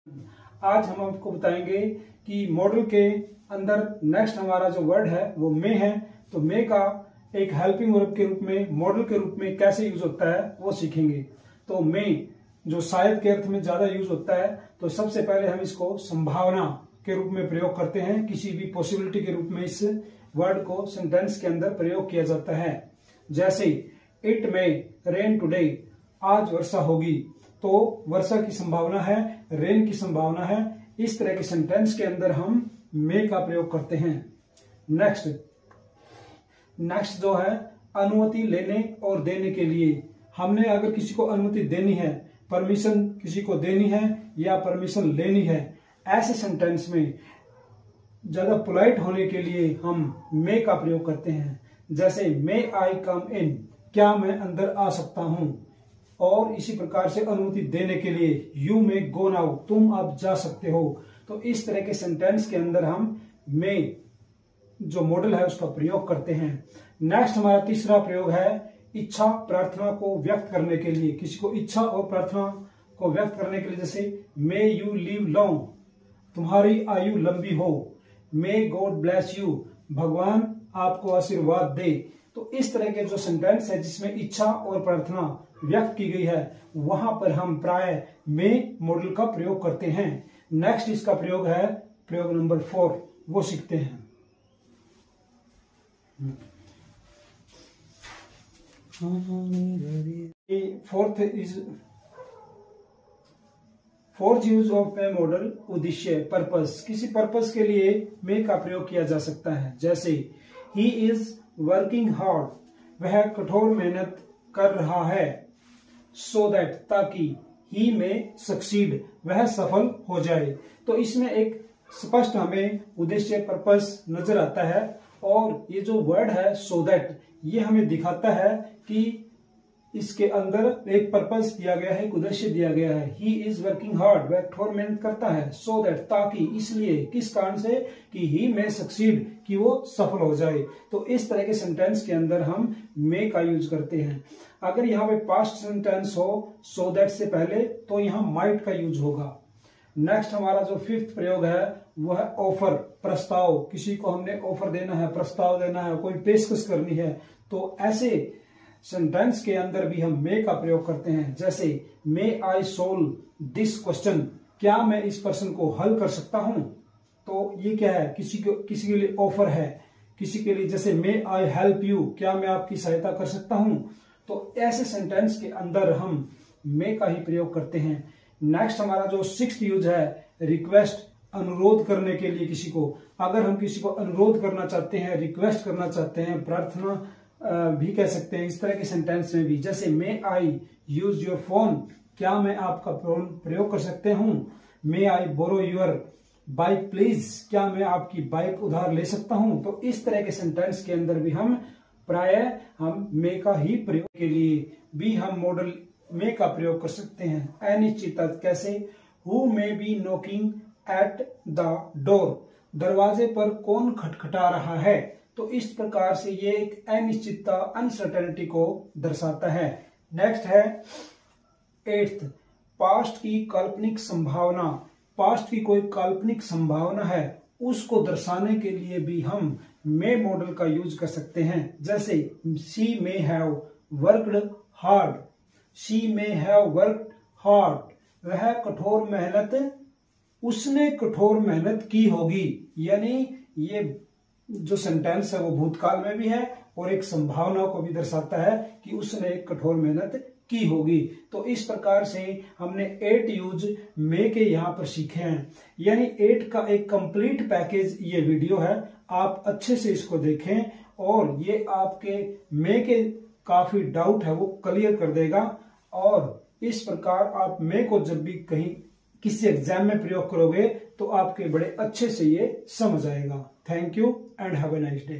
आज हम आपको बताएंगे कि मॉडल के अंदर नेक्स्ट हमारा जो वर्ड है वो मे है। तो मे का एक हेल्पिंग वर्ब के रूप में, मॉडल के रूप में कैसे यूज होता है वो सीखेंगे। तो मे जो शायद के अर्थ में ज्यादा यूज होता है, तो सबसे पहले हम इसको संभावना के रूप में प्रयोग करते हैं। किसी भी पॉसिबिलिटी के रूप में इस वर्ड को सेंटेंस के अंदर प्रयोग किया जाता है। जैसे इट मे रेन टुडे, आज वर्षा होगी। तो वर्षा की संभावना है, रेन की संभावना है। इस तरह के सेंटेंस के अंदर हम मे का प्रयोग करते हैं। नेक्स्ट जो है अनुमति लेने और देने के लिए। हमने अगर किसी को अनुमति देनी है, परमिशन किसी को देनी है या परमिशन लेनी है, ऐसे सेंटेंस में ज्यादा पोलाइट होने के लिए हम मे का प्रयोग करते हैं। जैसे मे आई कम इन, क्या मैं अंदर आ सकता हूं। और इसी प्रकार से अनुमति देने के लिए यू मे गो नाउ, तुम अब जा सकते हो। तो इस तरह के सेंटेंस के अंदर हम मे जो मॉडल है उसका प्रयोग करते हैं। नेक्स्ट हमारा तीसरा प्रयोग है इच्छा प्रार्थना को व्यक्त करने के लिए। किसी को इच्छा और प्रार्थना को व्यक्त करने के लिए, जैसे मे यू लिव लॉन्ग, तुम्हारी आयु लंबी हो। मे गॉड ब्लेस यू, भगवान आपको आशीर्वाद दे। तो इस तरह के जो सेंटेंस है जिसमें इच्छा और प्रार्थना व्यक्त की गई है, वहां पर हम प्राय मे मॉडल का प्रयोग करते हैं। नेक्स्ट इसका प्रयोग है प्रयोग नंबर 4, वो सीखते हैं। Fourth use of May model, उद्देश्य, पर्पस। किसी पर्पस के लिए मे का प्रयोग किया जा सकता है। जैसे ही इज वर्किंग हार्ड, वह कठोर मेहनत कर रहा है। सो दैट, ताकि, ही में सक्सीड, वह सफल हो जाए। तो इसमें एक स्पष्ट हमें उद्देश्य, पर्पस नजर आता है। और ये जो वर्ड है सो दैट, ये हमें दिखाता है कि इसके अंदर एक पर्पस दिया गया है, एक उद्देश्य दिया गया है। ही इज वर्किंग हार्ड, वह कठोर मेहनत करता है। सो दैट, ताकि, इसलिए, किस कारण से, कि ही में सक्सीड, कि वो सफल हो जाए। तो इस तरह के सेंटेंस के अंदर हम मे का यूज करते हैं। अगर यहाँ पे पास्ट सेंटेंस हो सो दैट से पहले, तो यहाँ माइट का यूज होगा। नेक्स्ट हमारा जो फिफ्थ प्रयोग है वह है ऑफर, प्रस्ताव। किसी को हमने ऑफर देना है, प्रस्ताव देना है, कोई पेशकश करनी है, तो ऐसे सेंटेंस के अंदर भी हम मे का प्रयोग करते हैं। जैसे मे आई सोल्व दिस क्वेश्चन, क्या मैं इस प्रश्न को हल कर सकता हूं। तो ये क्या है, किसी के लिए ऑफर है, किसी के लिए। जैसे मे आई हेल्प यू, क्या मैं आपकी सहायता कर सकता हूं। तो ऐसे सेंटेंस के अंदर हम मे का ही प्रयोग करते हैं। नेक्स्ट हमारा जो सिक्स्थ यूज है रिक्वेस्ट, अनुरोध करने के लिए किसी को। अगर हम किसी को अनुरोध करना चाहते हैं, रिक्वेस्ट करना चाहते हैं, प्रार्थना भी कह सकते हैं इस तरह के सेंटेंस में भी। जैसे मे आई यूज योर फोन, क्या मैं आपका फोन प्रयोग कर सकते हूं। मे आई बोरो योर बाइक प्लीज, क्या मैं आपकी बाइक उधार ले सकता हूं। तो इस तरह के सेंटेंस के अंदर भी हम प्राय हम मे का ही प्रयोग के लिए भी हम मॉडल मे का प्रयोग कर सकते हैं। अनिश्चितता, कैसे, who may be knocking at the door, दरवाजे पर कौन खटखटा रहा है। तो इस प्रकार से ये एक अनिश्चितता, अनसर्टेनिटी को दर्शाता है। नेक्स्ट है 8th, पास्ट की काल्पनिक संभावना। पास्ट की कोई काल्पनिक संभावना है, उसको दर्शाने के लिए भी हम मे मॉडल का यूज कर सकते हैं। जैसे she may have worked hard, she may have worked hard, वह कठोर मेहनत, उसने कठोर मेहनत की होगी। यानी ये जो सेंटेंस है वो भूतकाल में भी है और एक संभावना को भी दर्शाता है कि उसने एक कठोर मेहनत की होगी। तो इस प्रकार से हमने 8 यूज मे के यहाँ पर सीखे हैं। यानी 8 का एक कंप्लीट पैकेज ये वीडियो है। आप अच्छे से इसको देखें और ये आपके मे के काफी डाउट है वो क्लियर कर देगा। और इस प्रकार आप मे को जब भी कहीं किसी एग्जाम में प्रयोग करोगे तो आपके बड़े अच्छे से ये समझ आएगा। Thank you and have a nice day.